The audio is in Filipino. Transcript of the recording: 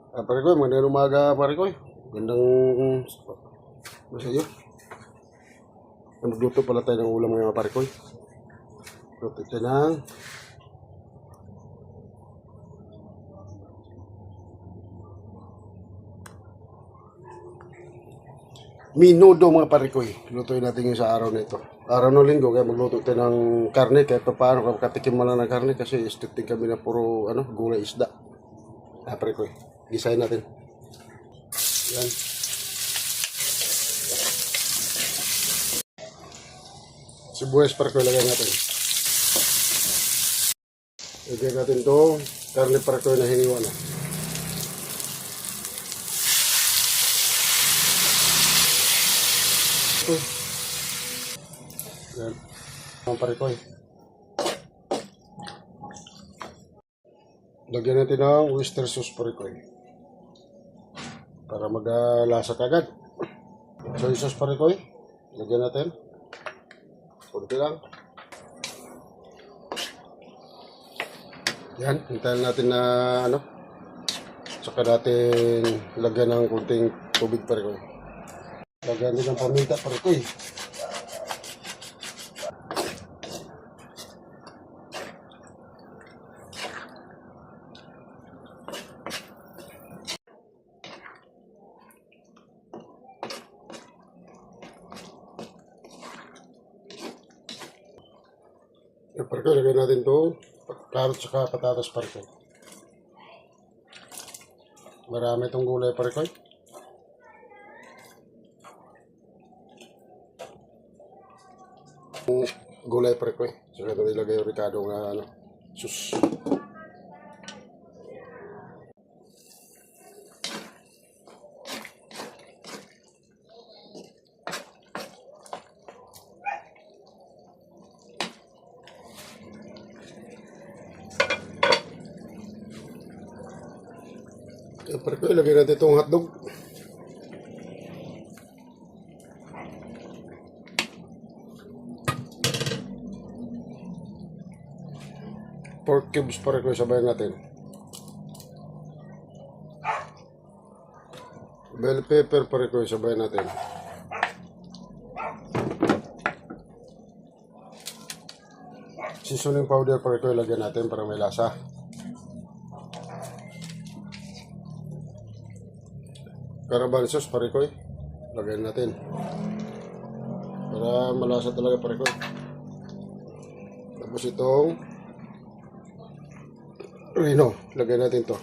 Pare ko, magandang umaga pare ko. Gandang sa iyo. Magluto pala tayo ng ulam ngayon pare ko. Luto tayo ng minudo mga pare ko. Lutuin natin yung sa araw na ito. Araw ng linggo kaya magluto tayo ng karne kahit pa paano katikim mo lang ng karne kasi istitin kami na puro gulay isda. Pare ko. Gisahin natin. Yan. Sibuyas pare ko ilagay natin. Ilagay natin to karne pare ko na hiniwa na. Yan. Ang pare ko. Lagyan natin ng oyster sauce pare ko. Para maglasa kagad. Soy sauce pare ko. Lagyan natin. Kunti lang. Yan, hintayin natin na saka natin lagyan ng kunting tubig pare ko. Lagyan din ng paminta pare ko. Pare ko, lagyan natin itong carrot saka patatas pare ko. Marami itong gulay pare ko. Gulay pare ko. Saka ito ilagay yung ricado nga sus. Pare ko, ilagay natin itong hotdog. Pork cubes pare ko, sabayan natin. Bell pepper pare ko, sabayan natin. Seasoning powder pare ko, ilagay natin para may lasa. Caramel sauce pare ko, lagyan natin para malasa talaga pare ko. Tapos itong Reno, lagyan natin to.